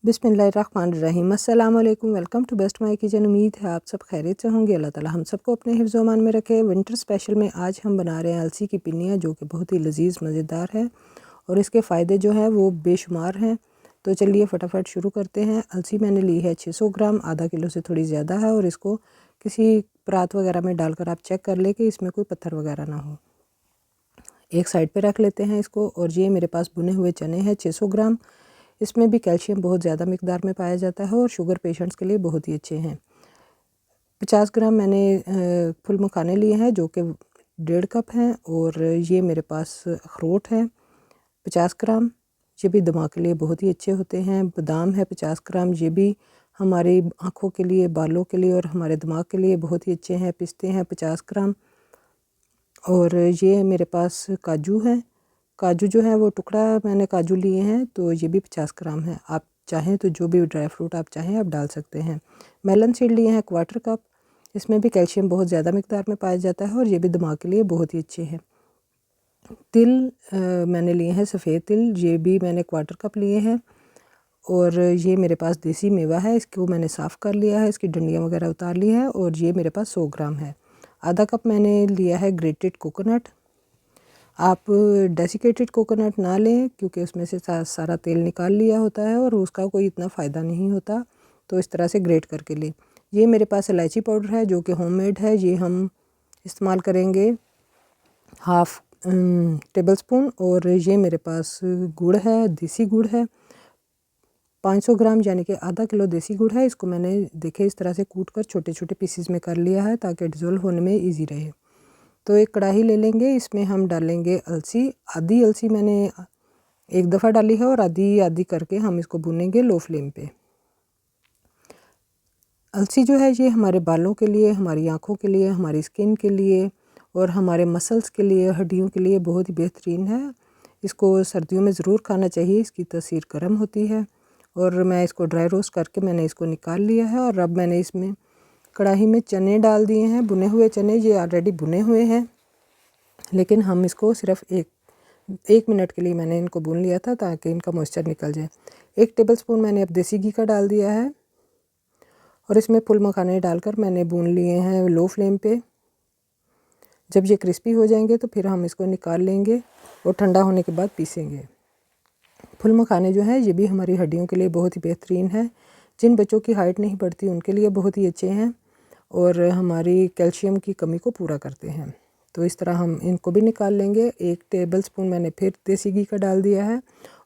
बिस्मिल्लाहिर्रहमानिर्रहीम। अस्सलाम वालेकुम। Welcome to best my kitchen. उम्मीद है आप सब खैरियत से होंगे। अल्लाह ताला हम सबको अपने हिफ्ज़ व अमान में रखे। विंटर स्पेशल में आज हम बना रहे हैं अलसी की पिन्नियाँ, जो कि बहुत ही लजीज मज़ेदार है और इसके फ़ायदे जो हैं वो बेशुमार हैं। तो चलिए फटाफट शुरू करते हैं। अलसी मैंने ली है 600 ग्राम, आधा किलो से थोड़ी ज़्यादा है, और इसको किसी परात वगैरह में डालकर आप चेक कर ले कि इसमें कोई पत्थर वगैरह ना हो। एक साइड पे रख लेते हैं इसको। और ये मेरे पास भुने हुए चने हैं 600 ग्राम। इसमें भी कैल्शियम बहुत ज़्यादा मिकदार में पाया जाता है और शुगर पेशेंट्स के लिए बहुत ही अच्छे हैं। 50 ग्राम मैंने फुल मखाने लिए हैं, जो कि 1.5 कप हैं। और ये मेरे पास अखरोट हैं 50 ग्राम, ये भी दिमाग के लिए बहुत ही अच्छे होते हैं। बादाम है 50 ग्राम, ये भी हमारी आँखों के लिए, बालों के लिए और हमारे दिमाग के लिए बहुत ही अच्छे हैं। पिस्ते हैं 50 ग्राम। और ये मेरे पास काजू हैं। काजू जो है वो टुकड़ा मैंने काजू लिए हैं, तो ये भी 50 ग्राम है। आप चाहें तो जो भी ड्राई फ्रूट आप चाहें आप डाल सकते हैं। मेलन सीड लिए हैं 1/4 कप। इसमें भी कैल्शियम बहुत ज़्यादा मिकदार में पाया जाता है और ये भी दिमाग के लिए बहुत ही अच्छे हैं। तिल मैंने लिए हैं सफ़ेद तिल, ये भी मैंने 1/4 कप लिए हैं। और ये मेरे पास देसी मेवा है, इसको मैंने साफ़ कर लिया है, इसकी डंडियाँ वगैरह उतार ली है। और ये मेरे पास 100 ग्राम है। आधा कप मैंने लिया है ग्रेटेड कोकोनट। आप डेसिकेटेड कोकोनट ना लें, क्योंकि उसमें से सारा तेल निकाल लिया होता है और उसका कोई इतना फ़ायदा नहीं होता। तो इस तरह से ग्रेट करके लें। ये मेरे पास इलायची पाउडर है, जो कि होममेड है। ये हम इस्तेमाल करेंगे 1/2 टेबल स्पून। और ये मेरे पास गुड़ है, देसी गुड़ है 500 ग्राम, यानी कि आधा किलो देसी गुड़ है। इसको मैंने देखे इस तरह से कूट कर छोटे छोटे पीसीज में कर लिया है, ताकि डिज़ोल्व होने में ईजी रहे। तो एक कढ़ाई ले लेंगे, इसमें हम डालेंगे अलसी। आधी अलसी मैंने एक दफ़ा डाली है और आधी आधी करके हम इसको भूनेंगे लो फ्लेम पे। अलसी जो है ये हमारे बालों के लिए, हमारी आँखों के लिए, हमारी स्किन के लिए और हमारे मसल्स के लिए, हड्डियों के लिए बहुत ही बेहतरीन है। इसको सर्दियों में ज़रूर खाना चाहिए, इसकी तासीर गर्म होती है। और मैं इसको ड्राई रोस्ट करके मैंने इसको निकाल लिया है। और अब मैंने इसमें कढ़ाई में चने डाल दिए हैं, भुने हुए चने। ये ऑलरेडी भुने हुए हैं, लेकिन हम इसको सिर्फ एक मिनट के लिए मैंने इनको भून लिया था, ताकि इनका मॉइस्चर निकल जाए। 1 टेबलस्पून मैंने अब देसी घी का डाल दिया है और इसमें फुल मखाने डालकर मैंने भून लिए हैं लो फ्लेम पे। जब ये क्रिस्पी हो जाएंगे तो फिर हम इसको निकाल लेंगे और ठंडा होने के बाद पीसेंगे। फुल मखाने जो है ये भी हमारी हड्डियों के लिए बहुत ही बेहतरीन है। जिन बच्चों की हाइट नहीं बढ़ती उनके लिए बहुत ही अच्छे हैं और हमारी कैल्शियम की कमी को पूरा करते हैं। तो इस तरह हम इनको भी निकाल लेंगे। 1 टेबलस्पून मैंने फिर देसी घी का डाल दिया है।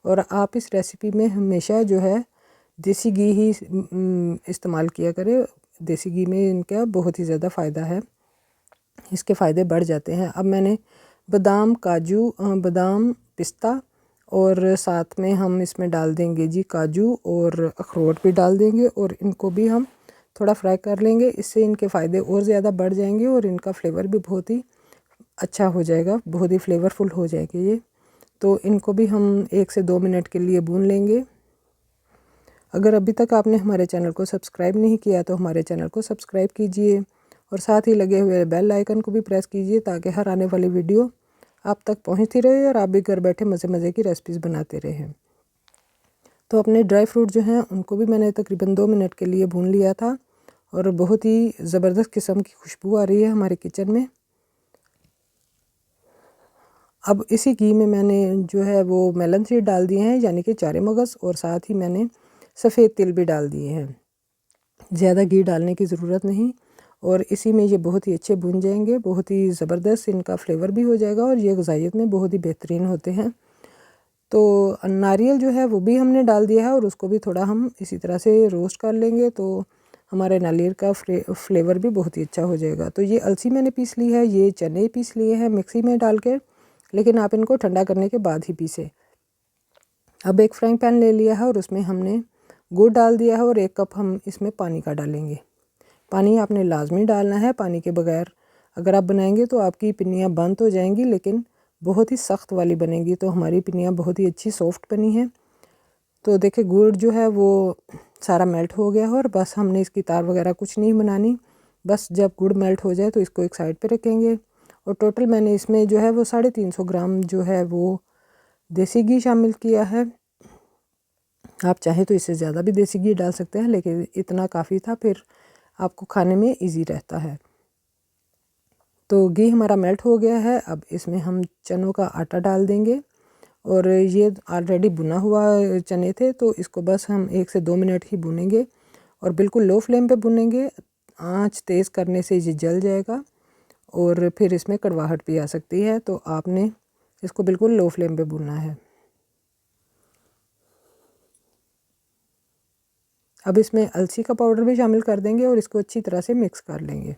और आप इस रेसिपी में हमेशा जो है देसी घी ही इस्तेमाल किया करें। देसी घी में इनका बहुत ही ज़्यादा फ़ायदा है, इसके फ़ायदे बढ़ जाते हैं। अब मैंने बादाम, काजू, बादाम, पिस्ता और साथ में हम इसमें डाल देंगे जी काजू और अखरोट भी डाल देंगे और इनको भी हम थोड़ा फ्राई कर लेंगे। इससे इनके फ़ायदे और ज़्यादा बढ़ जाएंगे और इनका फ्लेवर भी बहुत ही अच्छा हो जाएगा, बहुत ही फ्लेवरफुल हो जाएगी ये। तो इनको भी हम 1 से 2 मिनट के लिए भून लेंगे। अगर अभी तक आपने हमारे चैनल को सब्सक्राइब नहीं किया तो हमारे चैनल को सब्सक्राइब कीजिए और साथ ही लगे हुए बेल आइकन को भी प्रेस कीजिए, ताकि हर आने वाली वीडियो आप तक पहुंचती रहे और आप भी घर बैठे मज़े मज़े की रेसिपीज़ बनाते रहें। तो अपने ड्राई फ्रूट जो हैं उनको भी मैंने तकरीबन 2 मिनट के लिए भून लिया था और बहुत ही ज़बरदस्त किस्म की खुशबू आ रही है हमारे किचन में। अब इसी घी में मैंने जो है वो मेलन सीड डाल दिए हैं, यानी कि चारे मगज़, और साथ ही मैंने सफ़ेद तिल भी डाल दिए हैं। ज़्यादा घी डालने की ज़रूरत नहीं और इसी में ये बहुत ही अच्छे भून जाएंगे। बहुत ही ज़बरदस्त इनका फ्लेवर भी हो जाएगा और ये ग़िज़ाइयत में बहुत ही बेहतरीन होते हैं। तो नारियल जो है वो भी हमने डाल दिया है और उसको भी थोड़ा हम इसी तरह से रोस्ट कर लेंगे, तो हमारे नारियल का फ्लेवर भी बहुत ही अच्छा हो जाएगा। तो ये अलसी मैंने पीस ली है, ये चने पीस लिए हैं मिक्सी में डाल के, लेकिन आप इनको ठंडा करने के बाद ही पीसें। अब एक फ्राइंग पैन ले लिया है और उसमें हमने गुड़ डाल दिया है और 1 कप हम इसमें पानी का डालेंगे। पानी आपने लाजमी डालना है, पानी के बगैर अगर आप बनाएंगे तो आपकी पिन्नियाँ बंद हो जाएंगी, लेकिन बहुत ही सख्त वाली बनेगी। तो हमारी पिन्नियाँ बहुत ही अच्छी सॉफ्ट बनी हैं। तो देखिए गुड़ जो है वो सारा मेल्ट हो गया है और बस हमने इसकी तार वगैरह कुछ नहीं बनानी। बस जब गुड़ मेल्ट हो जाए तो इसको एक साइड पे रखेंगे। और टोटल मैंने इसमें जो है वो 350 ग्राम जो है वो देसी घी शामिल किया है। आप चाहें तो इससे ज़्यादा भी देसी घी डाल सकते हैं, लेकिन इतना काफ़ी था, फिर आपको खाने में इजी रहता है। तो घी हमारा मेल्ट हो गया है। अब इसमें हम चनों का आटा डाल देंगे, और ये ऑलरेडी भुना हुआ चने थे, तो इसको बस हम 1 से 2 मिनट ही भुनेंगे, और बिल्कुल लो फ्लेम पे भुनेंगे। आंच तेज़ करने से ये जल जाएगा और फिर इसमें कड़वाहट भी आ सकती है, तो आपने इसको बिल्कुल लो फ्लेम पे भुनना है। अब इसमें अलसी का पाउडर भी शामिल कर देंगे और इसको अच्छी तरह से मिक्स कर लेंगे।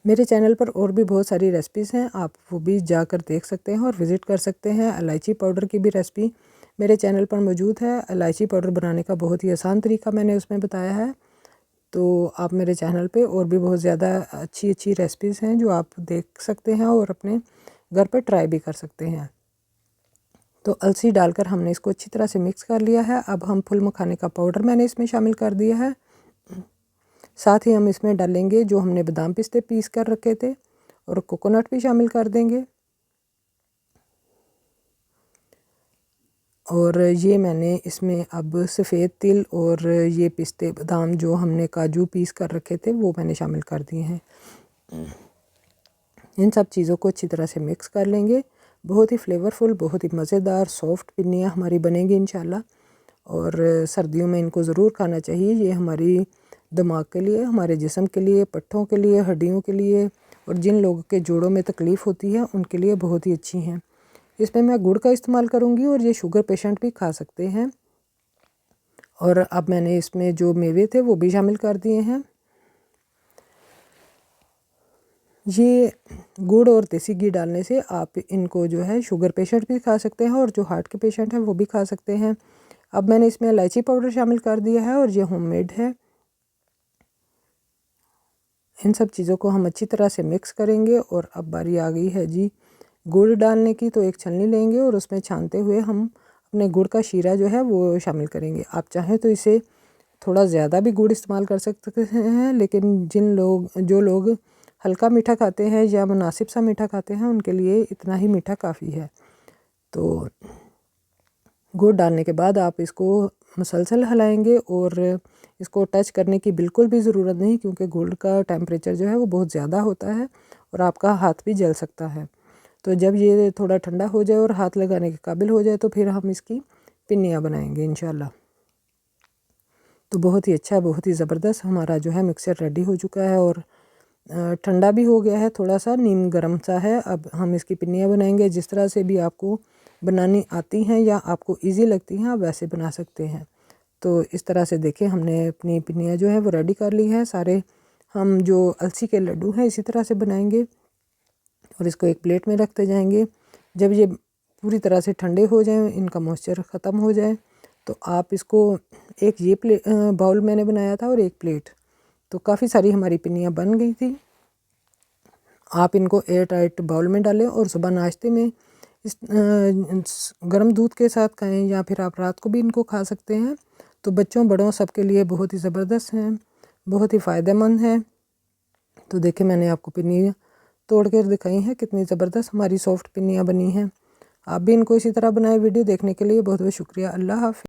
मेरे चैनल पर और भी बहुत सारी रेसिपीज़ हैं, आप वो भी जाकर देख सकते हैं और विज़िट कर सकते हैं। इलायची पाउडर की भी रेसिपी मेरे चैनल पर मौजूद है। इलायची पाउडर बनाने का बहुत ही आसान तरीका मैंने उसमें बताया है। तो आप मेरे चैनल पे और भी बहुत ज़्यादा अच्छी रेसिपीज़ हैं जो आप देख सकते हैं और अपने घर पर ट्राई भी कर सकते हैं। तो अलसी डालकर हमने इसको अच्छी तरह से मिक्स कर लिया है। अब हम फुल मखाने का पाउडर मैंने इसमें शामिल कर दिया है। साथ ही हम इसमें डालेंगे जो हमने बादाम पिस्ते पीस कर रखे थे, और कोकोनट भी शामिल कर देंगे। और ये मैंने इसमें अब सफ़ेद तिल और ये पिस्ते बादाम जो हमने काजू पीस कर रखे थे वो मैंने शामिल कर दिए हैं। इन सब चीज़ों को अच्छी तरह से मिक्स कर लेंगे। बहुत ही फ्लेवरफुल, बहुत ही मज़ेदार सॉफ्ट पिन्नियाँ हमारी बनेंगी इंशाल्लाह। और सर्दियों में इनको ज़रूर खाना चाहिए। ये हमारी दिमाग के लिए, हमारे जिस्म के लिए, पट्ठों के लिए, हड्डियों के लिए, और जिन लोगों के जोड़ों में तकलीफ़ होती है उनके लिए बहुत ही अच्छी हैं। इसमें मैं गुड़ का इस्तेमाल करूँगी, और ये शुगर पेशेंट भी खा सकते हैं। और अब मैंने इसमें जो मेवे थे वो भी शामिल कर दिए हैं। ये गुड़ और देसी घी डालने से आप इनको जो है शुगर पेशेंट भी खा सकते हैं, और जो हार्ट के पेशेंट हैं वो भी खा सकते हैं। अब मैंने इसमें इलायची पाउडर शामिल कर दिया है, और ये होममेड है। इन सब चीज़ों को हम अच्छी तरह से मिक्स करेंगे। और अब बारी आ गई है जी गुड़ डालने की। तो एक छलनी लेंगे और उसमें छानते हुए हम अपने गुड़ का शीरा जो है वो शामिल करेंगे। आप चाहें तो इसे थोड़ा ज़्यादा भी गुड़ इस्तेमाल कर सकते हैं, लेकिन जो लोग हल्का मीठा खाते हैं या मुनासिब सा मीठा खाते हैं उनके लिए इतना ही मीठा काफ़ी है। तो गुड़ डालने के बाद आप इसको मुसलसल हिलाएंगे, और इसको टच करने की बिल्कुल भी ज़रूरत नहीं, क्योंकि गुड़ का टेम्परेचर जो है वो बहुत ज़्यादा होता है और आपका हाथ भी जल सकता है। तो जब ये थोड़ा ठंडा हो जाए और हाथ लगाने के काबिल हो जाए तो फिर हम इसकी पिन्नियाँ बनाएंगे इंशाल्लाह। तो बहुत ही अच्छा, बहुत ही ज़बरदस्त हमारा जो है मिक्सचर रेडी हो चुका है, और ठंडा भी हो गया है, थोड़ा सा नीम गर्म सा है। अब हम इसकी पिन्नियाँ बनाएंगे। जिस तरह से भी आपको बनानी आती हैं या आपको इजी लगती हैं आप वैसे बना सकते हैं। तो इस तरह से देखें हमने अपनी पिन्नियाँ जो है वो रेडी कर ली हैं। सारे हम जो अलसी के लड्डू हैं इसी तरह से बनाएंगे, और इसको एक प्लेट में रखते जाएंगे। जब ये पूरी तरह से ठंडे हो जाएं, इनका मॉइस्चर ख़त्म हो जाए, तो आप इसको एक ये बाउल मैंने बनाया था और एक प्लेट, तो काफ़ी सारी हमारी पिन्नियाँ बन गई थी। आप इनको एयर टाइट बाउल में डालें और सुबह नाश्ते में इस गर्म दूध के साथ खाएं, या फिर आप रात को भी इनको खा सकते हैं। तो बच्चों बड़ों सबके लिए बहुत ही ज़बरदस्त हैं, बहुत ही फ़ायदेमंद हैं। तो देखें मैंने आपको पिन्नियाँ तोड़ कर दिखाई हैं, कितनी ज़बरदस्त हमारी सॉफ्ट पिन्नियाँ बनी हैं। आप भी इनको इसी तरह बनाएं। वीडियो देखने के लिए बहुत बहुत शुक्रिया। अल्लाह हाफ़िज़।